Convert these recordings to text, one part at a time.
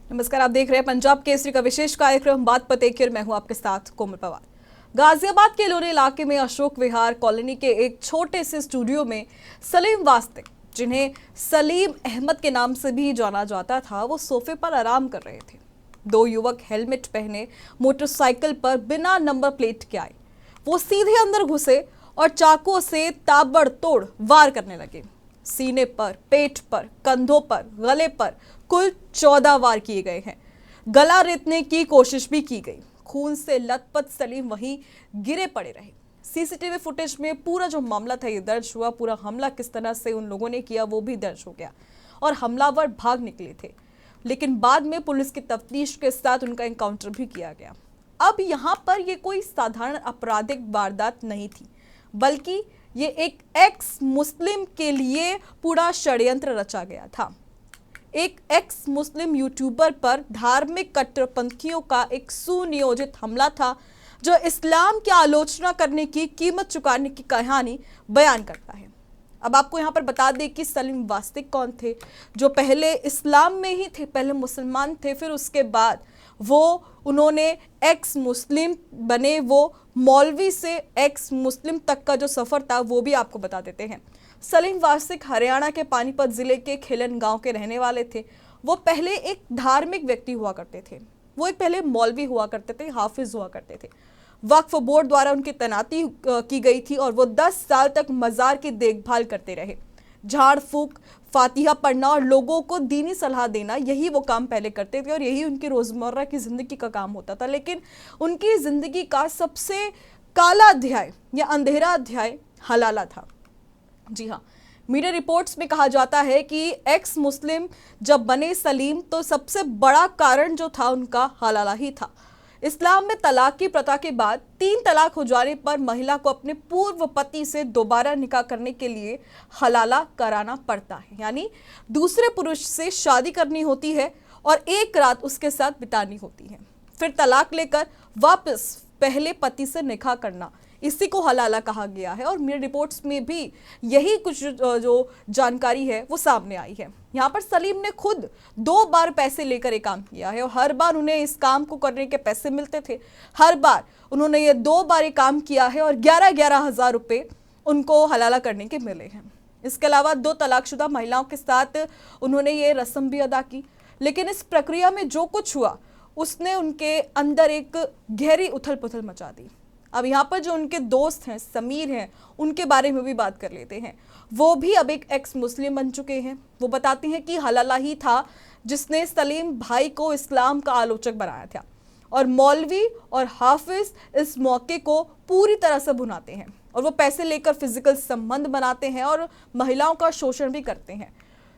नमस्कार, आप देख रहे हैं पंजाब केसरी का विशेष कार्यक्रम बात पते की और मैं हूं आपके साथ कोमल पवार। गाजियाबाद के लोनी इलाके में अशोक विहार कॉलोनी के एक छोटे से स्टूडियो में सलीम वास्तिक, जिन्हें सलीम अहमद के नाम से भी जाना जाता था, वो सोफे पर आराम कर रहे थे। दो युवक हेलमेट पहने मोटरसाइकिल पर बिना नंबर प्लेट के आए। वो सीधे अंदर घुसे और चाकुओं से ताबड़तोड़ वार करने लगे। सीने पर, पेट पर, कंधों पर, गले पर कुल 14 वार किए गए हैं। गला रेतने की कोशिश भी की गई। खून से लथपथ सलीम वहीं गिरे पड़े रहे। सीसीटीवी फुटेज में पूरा जो मामला था ये दर्ज हुआ। पूरा हमला किस तरह से उन लोगों ने किया वो भी दर्ज हो गया और हमलावर भाग निकले थे, लेकिन बाद में पुलिस की तफ्तीश के साथ उनका एनकाउंटर भी किया गया। अब यहाँ पर ये कोई साधारण आपराधिक वारदात नहीं थी, बल्कि ये एक एक्स मुस्लिम के लिए पूरा षड्यंत्र रचा गया था। एक एक्स मुस्लिम यूट्यूबर पर धार्मिक कट्टरपंथियों का एक सुनियोजित हमला था, जो इस्लाम की आलोचना करने की कीमत चुकाने की कहानी बयान करता है। अब आपको यहाँ पर बता दें कि सलीम वास्तिक कौन थे, जो पहले इस्लाम में ही थे, पहले मुसलमान थे, फिर उसके बाद उन्होंने एक्स मुस्लिम बने। वो मौलवी से एक्स मुस्लिम तक का जो सफ़र था वो भी आपको बता देते हैं। सलीम वास्तिक हरियाणा के पानीपत जिले के खेलन गांव के रहने वाले थे। वो पहले एक धार्मिक व्यक्ति हुआ करते थे। वो एक पहले मौलवी हुआ करते थे, हाफिज हुआ करते थे। वक्फ बोर्ड द्वारा उनकी तैनाती की गई थी और वो 10 साल तक मज़ार की देखभाल करते रहे। झाड़ फूक, फातिहा पढ़ना और लोगों को दीनी सलाह देना, यही वो काम पहले करते थे और यही उनकी रोज़मर्रा की ज़िंदगी का काम होता था। लेकिन उनकी ज़िंदगी का सबसे काला अध्याय या अंधेरा अध्याय हलाला था। जी हाँ, मीडिया रिपोर्ट्स में कहा जाता है कि एक्स मुस्लिम जब बने सलीम, तो सबसे बड़ा कारण जो था उनका हलाला ही था। इस्लाम में तलाक की प्रथा के बाद 3 तलाक हो जाने पर महिला को अपने पूर्व पति से दोबारा निकाह करने के लिए हलाला कराना पड़ता है, यानी दूसरे पुरुष से शादी करनी होती है और एक रात उसके साथ बितानी होती है, फिर तलाक लेकर वापस पहले पति से निकाह करना, इसी को हलाला कहा गया है। और मीडिया रिपोर्ट्स में भी यही कुछ जो जानकारी है वो सामने आई है। यहाँ पर सलीम ने खुद 2 बार पैसे लेकर ये काम किया है और हर बार उन्हें इस काम को करने के पैसे मिलते थे। हर बार उन्होंने ये 2 बार ये काम किया है और 11-11 हज़ार रुपये उनको हलाला करने के मिले हैं। इसके अलावा 2 तलाकशुदा महिलाओं के साथ उन्होंने ये रस्म भी अदा की। लेकिन इस प्रक्रिया में जो कुछ हुआ उसने उनके अंदर एक गहरी उथल पुथल मचा दी। अब यहाँ पर जो उनके दोस्त हैं, समीर हैं, उनके बारे में भी बात कर लेते हैं। वो भी अब एक एक्स मुस्लिम बन चुके हैं। वो बताते हैं कि हलाला ही था जिसने सलीम भाई को इस्लाम का आलोचक बनाया था और मौलवी और हाफिज इस मौके को पूरी तरह से भुनाते हैं और वो पैसे लेकर फिजिकल संबंध बनाते हैं और महिलाओं का शोषण भी करते हैं।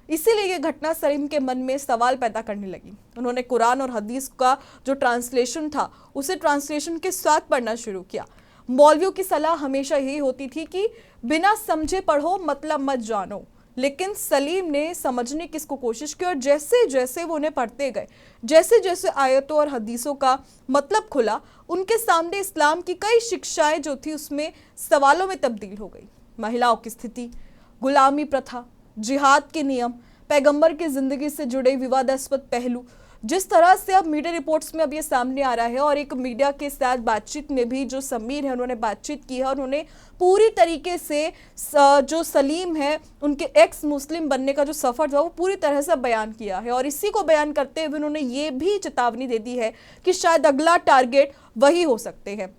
इसीलिए ये घटना सलीम के मन में सवाल पैदा करने लगी। उन्होंने कुरान और हदीस का जो ट्रांसलेशन था उसे ट्रांसलेशन के साथ पढ़ना शुरू किया। मौलवियों की सलाह हमेशा यही होती थी कि बिना समझे पढ़ो, मतलब मत जानो। लेकिन सलीम ने समझने की इसको कोशिश की और जैसे जैसे वो उन्हें पढ़ते गए, जैसे जैसे आयतों और हदीसों का मतलब खुला, उनके सामने इस्लाम की कई शिक्षाएं जो थी उसमें सवालों में तब्दील हो गई। महिलाओं की स्थिति, गुलामी प्रथा, जिहाद के नियम, पैगंबर की जिंदगी से जुड़े विवादास्पद पहलू, जिस तरह से अब मीडिया रिपोर्ट्स में अब ये सामने आ रहा है। और एक मीडिया के साथ बातचीत में भी जो समीर है उन्होंने बातचीत की है और उन्होंने पूरी तरीके से जो सलीम है उनके एक्स मुस्लिम बनने का जो सफ़र था वो पूरी तरह से बयान किया है। और इसी को बयान करते हुए उन्होंने ये भी चेतावनी दे दी है कि शायद अगला टारगेट वही हो सकते हैं।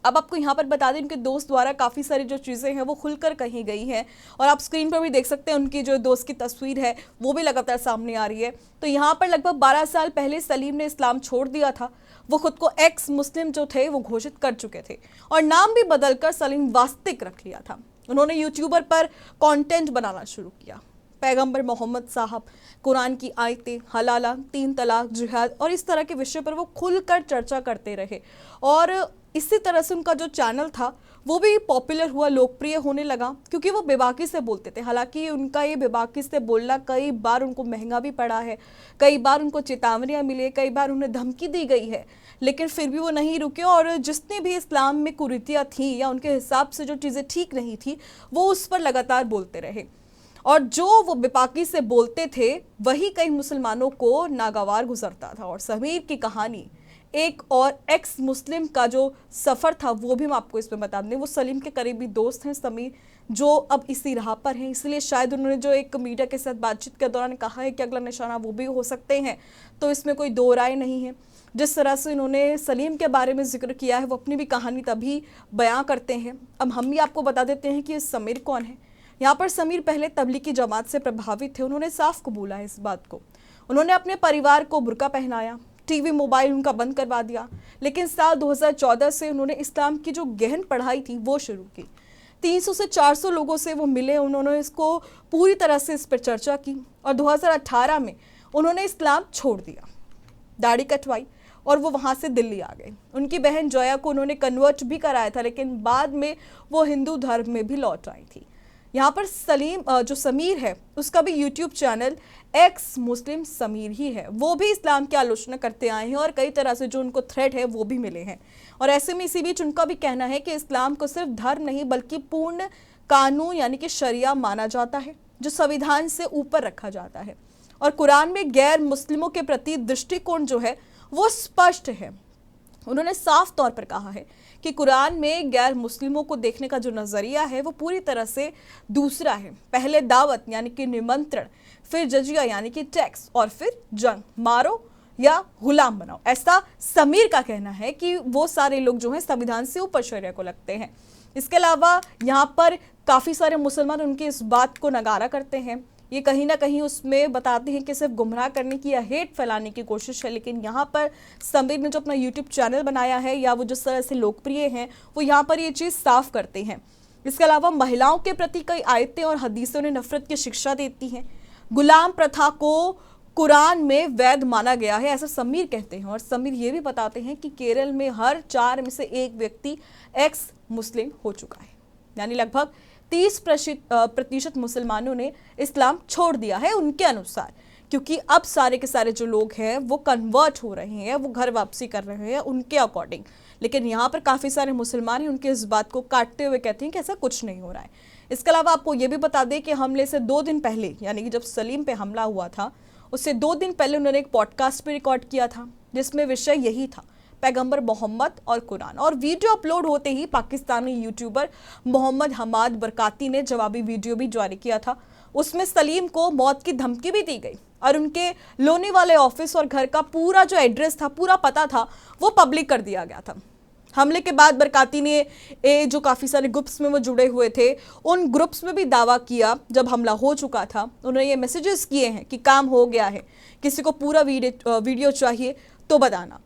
अब आपको यहाँ पर बता दें, उनके दोस्त द्वारा काफ़ी सारी जो चीज़ें हैं वो खुलकर कही गई हैं और आप स्क्रीन पर भी देख सकते हैं उनकी जो दोस्त की तस्वीर है वो भी लगातार सामने आ रही है। तो यहाँ पर लगभग 12 साल पहले सलीम ने इस्लाम छोड़ दिया था। वो खुद को एक्स मुस्लिम जो थे वो घोषित कर चुके थे और नाम भी बदलकर सलीम वास्तिक रख लिया था। उन्होंने यूट्यूबर पर कॉन्टेंट बनाना शुरू किया। पैगंबर मोहम्मद साहब, कुरान की आयतें, हलाला, 3 तलाक, जिहाद और इस तरह के विषय पर वो खुलकर चर्चा करते रहे और इसी तरह से उनका जो चैनल था वो भी पॉपुलर हुआ, लोकप्रिय होने लगा, क्योंकि वो बेबाकी से बोलते थे। हालांकि उनका ये बेबाकी से बोलना कई बार उनको महंगा भी पड़ा है, कई बार उनको चेतावनियाँ मिली है, कई बार उन्हें धमकी दी गई है, लेकिन फिर भी वो नहीं रुके और जिसने भी इस्लाम में कुरीतियाँ थी या उनके हिसाब से जो चीज़ें ठीक नहीं थी वो उस पर लगातार बोलते रहे। और जो वो बेबाकी से बोलते थे वही कई मुसलमानों को नागवार गुजरता था। और समीर की कहानी एक और एक्स मुस्लिम का जो सफ़र था वो भी मैं आपको इसमें बता दें। वो सलीम के करीबी दोस्त हैं समीर, जो अब इसी राह पर हैं, इसलिए शायद उन्होंने जो एक मीडिया के साथ बातचीत के दौरान कहा है कि अगला निशाना वो भी हो सकते हैं, तो इसमें कोई दो राय नहीं है। जिस तरह से इन्होंने सलीम के बारे में जिक्र किया है वो अपनी भी कहानी तभी बयां करते हैं। अब हम भी आपको बता देते हैं कि समीर कौन है। यहाँ पर समीर पहले तबलीगी जमात से प्रभावित थे, उन्होंने साफ कबूला है इस बात को। उन्होंने अपने परिवार को बुर्का पहनाया, टीवी मोबाइल उनका बंद करवा दिया, लेकिन साल 2014 से उन्होंने इस्लाम की जो गहन पढ़ाई थी वो शुरू की। 300 से 400 लोगों से वो मिले, उन्होंने इसको पूरी तरह से इस पर चर्चा की और 2018 में उन्होंने इस्लाम छोड़ दिया, दाढ़ी कटवाई और वो वहाँ से दिल्ली आ गए। उनकी बहन जोया को उन्होंने कन्वर्ट भी कराया था, लेकिन बाद में वो हिंदू धर्म में भी लौट आई थी। यहाँ पर सलीम जो समीर है उसका भी YouTube channel ex Muslim Sameer ही है। वो भी इस्लाम की आलोचना करते आए हैं और कई तरह से जो उनको थ्रेट है वो भी मिले हैं। और ऐसे में इसी बीच उनका भी कहना है कि इस्लाम को सिर्फ धर्म नहीं बल्कि पूर्ण कानून यानी कि शरिया माना जाता है, जो संविधान से ऊपर रखा जाता है। और कुरान में गैर मुस्लिमों के प्रति दृष्टिकोण जो है वो स्पष्ट है। उन्होंने साफ तौर पर कहा है कि कुरान में गैर मुस्लिमों को देखने का जो नज़रिया है वो पूरी तरह से दूसरा है। पहले दावत यानी कि निमंत्रण, फिर जजिया यानी कि टैक्स, और फिर जंग, मारो या गुलाम बनाओ। ऐसा समीर का कहना है कि वो सारे लोग जो हैं संविधान से ऊपर शरिया को लगते हैं। इसके अलावा यहाँ पर काफ़ी सारे मुसलमान उनकी इस बात को नकारा करते हैं। ये कहीं ना कहीं उसमें बताते हैं कि सिर्फ गुमराह करने की या हेट फैलाने की कोशिश है। लेकिन यहाँ पर समीर ने जो अपना यूट्यूब चैनल बनाया है या वो जिस तरह से लोकप्रिय हैं वो यहाँ पर ये चीज़ साफ करते हैं। इसके अलावा महिलाओं के प्रति कई आयतें और हदीसें उन्हें नफरत की शिक्षा देती हैं। गुलाम प्रथा को कुरान में वैध माना गया है, ऐसा समीर कहते हैं। और समीर ये भी बताते हैं कि केरल में हर 4 में से 1 व्यक्ति एक्स मुस्लिम हो चुका है, यानी लगभग 30% मुसलमानों ने इस्लाम छोड़ दिया है उनके अनुसार, क्योंकि अब सारे के सारे जो लोग हैं वो कन्वर्ट हो रहे हैं, वो घर वापसी कर रहे हैं उनके अकॉर्डिंग। लेकिन यहाँ पर काफ़ी सारे मुसलमान हैं, उनके इस बात को काटते हुए कहते हैं कि ऐसा कुछ नहीं हो रहा है। इसके अलावा आपको ये भी बता दें कि हमले से 2 दिन पहले, यानी कि जब सलीम पे हमला हुआ था उससे 2 दिन पहले उन्होंने एक पॉडकास्ट भी रिकॉर्ड किया था जिसमें विषय यही था, पैगंबर मोहम्मद और कुरान। और वीडियो अपलोड होते ही पाकिस्तानी यूट्यूबर मोहम्मद हमाद बरकाती ने जवाबी वीडियो भी जारी किया था। उसमें सलीम को मौत की धमकी भी दी गई और उनके लोनी वाले ऑफिस और घर का पूरा जो एड्रेस था, पूरा पता था, वो पब्लिक कर दिया गया था। हमले के बाद बरकाती ने जो काफ़ी सारे ग्रुप्स में वो जुड़े हुए थे उन ग्रुप्स में भी दावा किया, जब हमला हो चुका था उन्होंने ये मैसेजेस किए हैं कि काम हो गया है, किसी को पूरा वीडियो चाहिए तो बताना।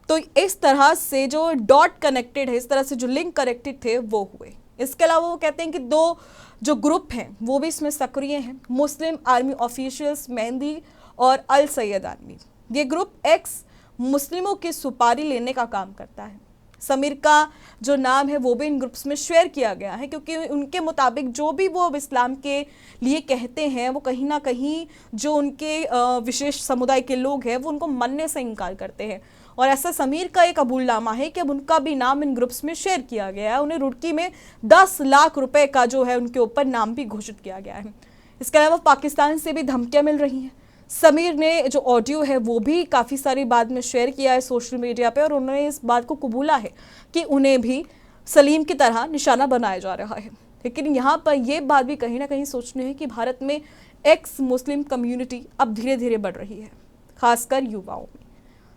तो इस तरह से जो डॉट कनेक्टेड है, इस तरह से जो लिंक कनेक्टेड थे वो हुए। इसके अलावा वो कहते हैं कि 2 जो ग्रुप हैं वो भी इसमें सक्रिय हैं, मुस्लिम आर्मी ऑफिशियल्स मेहंदी और अल सैयद आर्मी। ये ग्रुप एक्स मुस्लिमों की सुपारी लेने का काम करता है। समीर का जो नाम है वो भी इन ग्रुप्स में शेयर किया गया है, क्योंकि उनके मुताबिक जो भी वो इस्लाम के लिए कहते हैं वो कहीं ना कहीं जो उनके विशेष समुदाय के लोग हैं वो उनको मानने से इनकार करते हैं। और ऐसा समीर का एक कबूलनामा है कि अब उनका भी नाम इन ग्रुप्स में शेयर किया गया है। उन्हें रुड़की में 10 लाख रुपए का जो है उनके ऊपर नाम भी घोषित किया गया है। इसके अलावा पाकिस्तान से भी धमकियाँ मिल रही हैं। समीर ने जो ऑडियो है वो भी काफ़ी सारी बाद में शेयर किया है सोशल मीडिया पे और उन्होंने इस बात को कबूला है कि उन्हें भी सलीम की तरह निशाना बनाया जा रहा है। लेकिन यहाँ पर यह बात भी कहीं ना कहीं सोचनी है कि भारत में एक्स मुस्लिम कम्युनिटी अब धीरे धीरे बढ़ रही है, खासकर युवाओं में।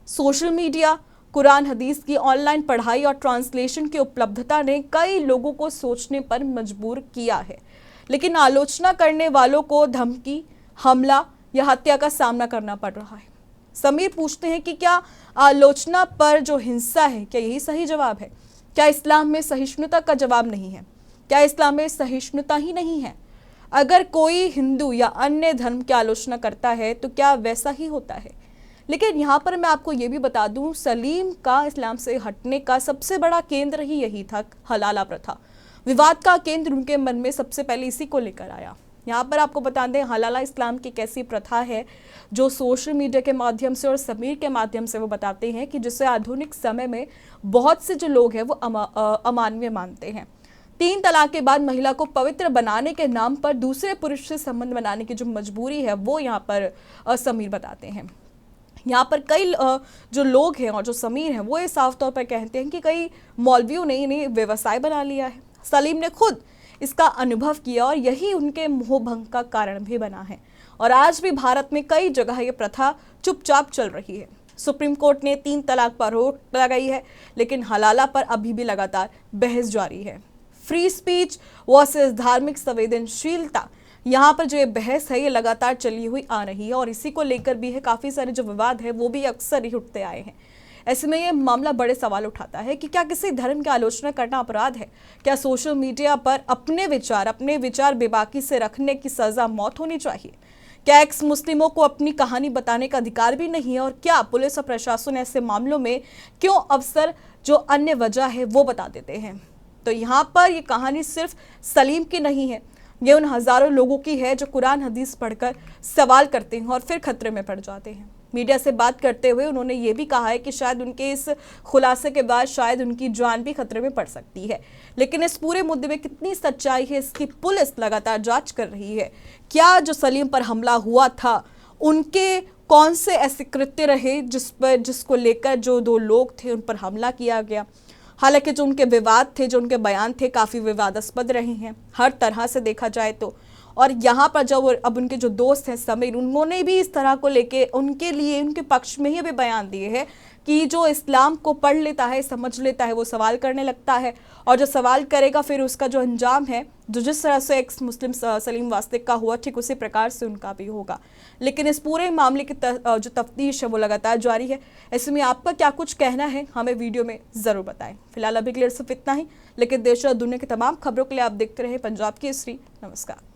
सोशल मीडिया, कुरान हदीस की ऑनलाइन पढ़ाई और ट्रांसलेशन की उपलब्धता ने कई लोगों को सोचने पर मजबूर किया है, लेकिन आलोचना करने वालों को धमकी, हमला या हत्या का सामना करना पड़ रहा है। समीर पूछते हैं कि क्या आलोचना पर जो हिंसा है, क्या यही सही जवाब है? क्या इस्लाम में सहिष्णुता का जवाब नहीं है? क्या इस्लाम में सहिष्णुता ही नहीं है? अगर कोई हिंदू या अन्य धर्म की आलोचना करता है तो क्या वैसा ही होता है? लेकिन यहाँ पर मैं आपको ये भी बता दूँ, सलीम का इस्लाम से हटने का सबसे बड़ा केंद्र ही यही था, हलाला प्रथा। विवाद का केंद्र उनके मन में सबसे पहले इसी को लेकर आया। यहाँ पर आपको बता दें, हलाला इस्लाम की एक ऐसी प्रथा है जो सोशल मीडिया के माध्यम से और समीर के माध्यम से वो बताते हैं कि जिसे आधुनिक समय में बहुत से जो लोग हैं वो अमानवीय मानते हैं। 3 तलाक के बाद महिला को पवित्र बनाने के नाम पर दूसरे पुरुष से संबंध बनाने की जो मजबूरी है वो यहाँ पर समीर बताते हैं। यहाँ पर कई जो लोग हैं और जो समीर हैं वो ये साफ तौर पर कहते हैं कि कई मौलवियों ने इन्हें व्यवसाय बना लिया है। सलीम ने खुद इसका अनुभव किया और यही उनके मोहभंग का कारण भी बना है और आज भी भारत में कई जगह ये प्रथा चुपचाप चल रही है। सुप्रीम कोर्ट ने 3 तलाक पर रोक लगाई है, लेकिन हलाला पर अभी भी लगातार बहस जारी है। फ्री स्पीच वर्सेस धार्मिक संवेदनशीलता, यहाँ पर जो ये बहस है ये लगातार चली हुई आ रही है और इसी को लेकर भी है काफ़ी सारे जो विवाद है वो भी अक्सर ही उठते आए हैं। ऐसे में ये मामला बड़े सवाल उठाता है कि क्या किसी धर्म की आलोचना करना अपराध है? क्या सोशल मीडिया पर अपने विचार बेबाकी से रखने की सज़ा मौत होनी चाहिए? क्या एक्स मुस्लिमों को अपनी कहानी बताने का अधिकार भी नहीं है? और क्या पुलिस और प्रशासन ऐसे मामलों में क्यों अफसर जो अन्य वजह है वो बता देते हैं? तो यहाँ पर ये कहानी सिर्फ सलीम की नहीं है, ये उन हजारों लोगों की है जो कुरान हदीस पढ़कर सवाल करते हैं और फिर खतरे में पड़ जाते हैं। मीडिया से बात करते हुए उन्होंने ये भी कहा है कि शायद उनके इस खुलासे के बाद शायद उनकी जान भी खतरे में पड़ सकती है, लेकिन इस पूरे मुद्दे में कितनी सच्चाई है इसकी पुलिस लगातार जांच कर रही है। क्या जो सलीम पर हमला हुआ था उनके कौन से ऐसे कृत्य रहे जिसको लेकर जो 2 लोग थे उन पर हमला किया गया? हालांकि जो उनके विवाद थे, जो उनके बयान थे, काफ़ी विवादास्पद रहे हैं हर तरह से देखा जाए तो। और यहाँ पर जब अब उनके जो दोस्त हैं समीर, उन्होंने भी इस तरह को लेके उनके लिए उनके पक्ष में ही भी बयान दिए हैं कि जो इस्लाम को पढ़ लेता है, समझ लेता है, वो सवाल करने लगता है और जो सवाल करेगा फिर उसका जो अंजाम है, जो जिस तरह से एक्स मुस्लिम सलीम वास्तिक का हुआ ठीक उसी प्रकार से उनका भी होगा। लेकिन इस पूरे मामले की जो तफ्तीश है वो लगातार जारी है। ऐसे में आपका क्या कुछ कहना है हमें वीडियो में ज़रूर बताएं। फिलहाल अभी के लिए सिर्फ इतना ही, लेकिन देश और दुनिया की तमाम खबरों के लिए आप देखते रहे पंजाब केसरी। नमस्कार।